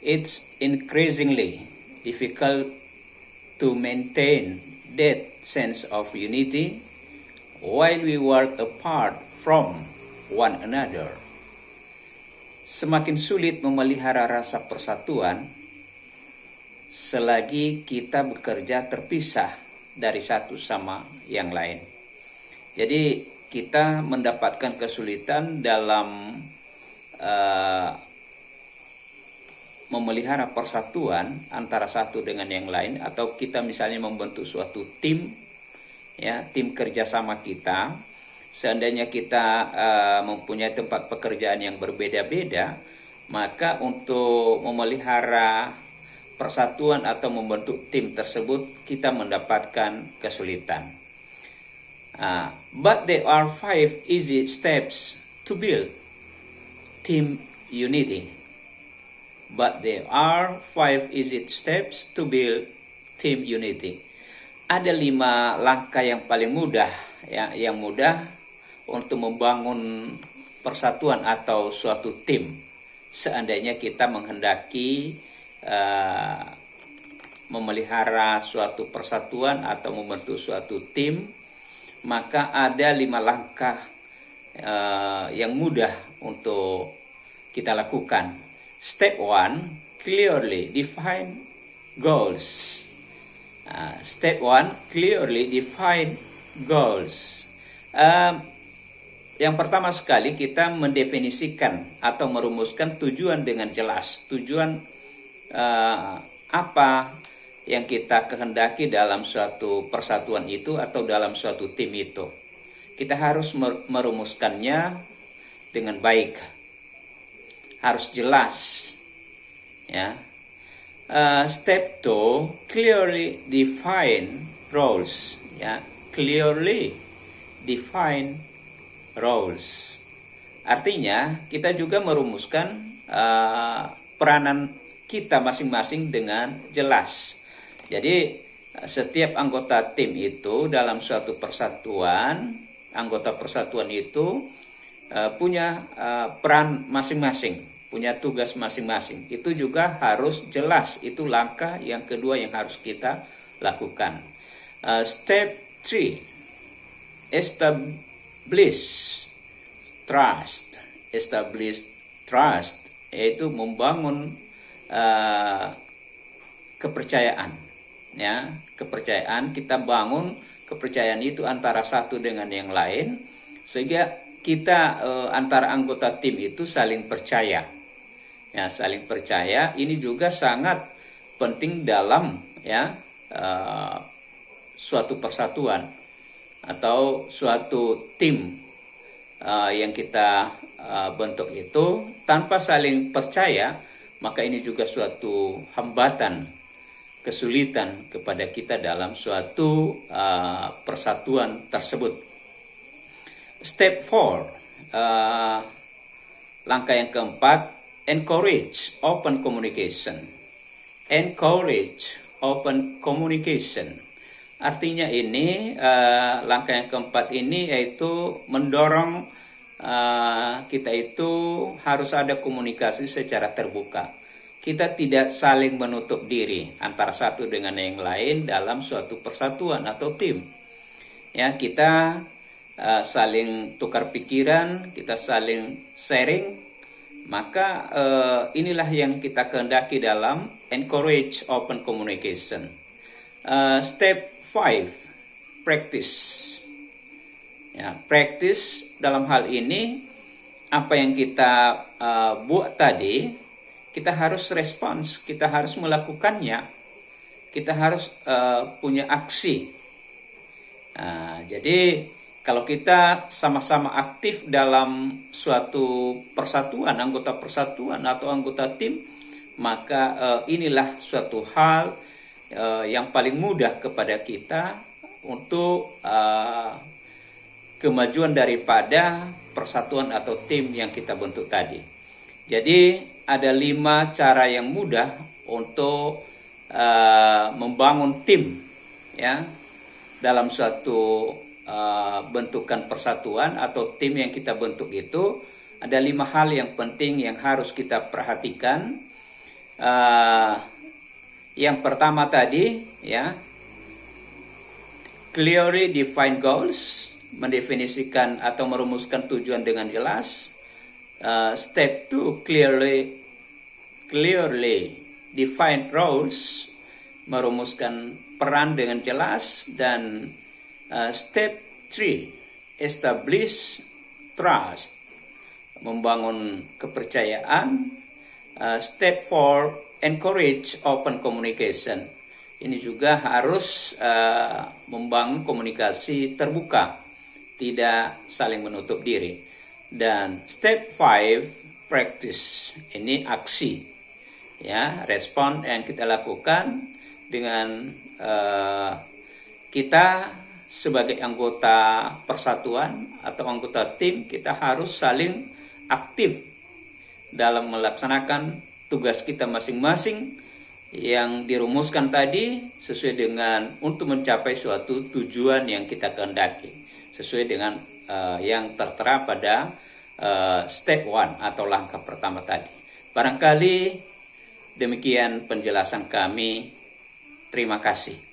It's increasingly difficult to maintain that sense of unity while we work apart from one another. Semakin sulit memelihara rasa persatuan selagi kita bekerja terpisah dari satu sama yang lain. Jadi kita mendapatkan kesulitan dalam memelihara persatuan antara satu dengan yang lain, atau kita misalnya membentuk suatu tim, ya, tim kerjasama kita. Seandainya kita mempunyai tempat pekerjaan yang berbeda-beda, maka untuk memelihara persatuan atau membentuk tim tersebut kita mendapatkan kesulitan. But there are 5 easy steps to build team unity. But there are 5 easy steps to build team unity. Ada 5 langkah yang paling mudah, ya, yang mudah untuk membangun persatuan atau suatu tim. Seandainya kita menghendaki memelihara suatu persatuan atau membentuk suatu tim, maka ada 5 langkah yang mudah untuk kita lakukan. Step 1, clearly define goals. Step 1, clearly define goals. Yang pertama sekali kita mendefinisikan atau merumuskan tujuan dengan jelas. Tujuan apa yang kita kehendaki dalam suatu persatuan itu atau dalam suatu tim itu. Kita harus merumuskannya dengan baik. Harus jelas, ya. Step 2, clearly define roles, ya. Clearly define roles. Artinya kita juga merumuskan peranan kita masing-masing dengan jelas. Jadi setiap anggota tim itu dalam suatu persatuan, anggota persatuan itu punya peran masing-masing, punya tugas masing-masing. Itu juga harus jelas. Itu langkah yang kedua yang harus kita lakukan. Step 3, establish trust. Establish trust yaitu membangun kepercayaan, ya. Kepercayaan, kita bangun kepercayaan itu antara satu dengan yang lain, sehingga kita antara anggota tim itu saling percaya. Ya, saling percaya ini juga sangat penting dalam, ya, suatu persatuan atau suatu tim yang kita bentuk itu. Tanpa saling percaya, maka ini juga suatu hambatan, kesulitan kepada kita dalam suatu persatuan tersebut. Step 4, langkah yang keempat, encourage open communication. Encourage open communication. Artinya ini, langkah yang keempat ini yaitu mendorong kita itu harus ada komunikasi secara terbuka. Kita tidak saling menutup diri antara satu dengan yang lain dalam suatu persatuan atau tim. Ya, kita saling tukar pikiran, kita saling sharing, maka inilah yang kita kehendaki dalam encourage open communication. Step 5, practice. Ya, practice dalam hal ini, apa yang kita buat tadi, kita harus respons, kita harus melakukannya, kita harus punya aksi. Jadi kalau kita sama-sama aktif dalam suatu persatuan, anggota persatuan atau anggota tim, maka inilah suatu hal yang paling mudah kepada kita untuk kemajuan daripada persatuan atau tim yang kita bentuk tadi. Jadi ada 5 cara yang mudah untuk membangun tim, ya, dalam suatu bentukan persatuan atau tim yang kita bentuk itu. Ada 5 hal yang penting yang harus kita perhatikan. Yang pertama tadi, ya, clearly define goals, mendefinisikan atau merumuskan tujuan dengan jelas. Step 2, clearly define roles, merumuskan peran dengan jelas. Dan step 3, establish trust, membangun kepercayaan. Step 4, encourage open communication. Ini juga harus membangun komunikasi terbuka, tidak saling menutup diri. Dan step 5, practice, ini aksi, ya, respon yang kita lakukan dengan kita sebagai anggota persatuan atau anggota tim, kita harus saling aktif dalam melaksanakan tugas kita masing-masing yang dirumuskan tadi, sesuai dengan untuk mencapai suatu tujuan yang kita kehendaki, sesuai dengan yang tertera pada step 1 atau langkah pertama tadi. Barangkali demikian penjelasan kami. Terima kasih.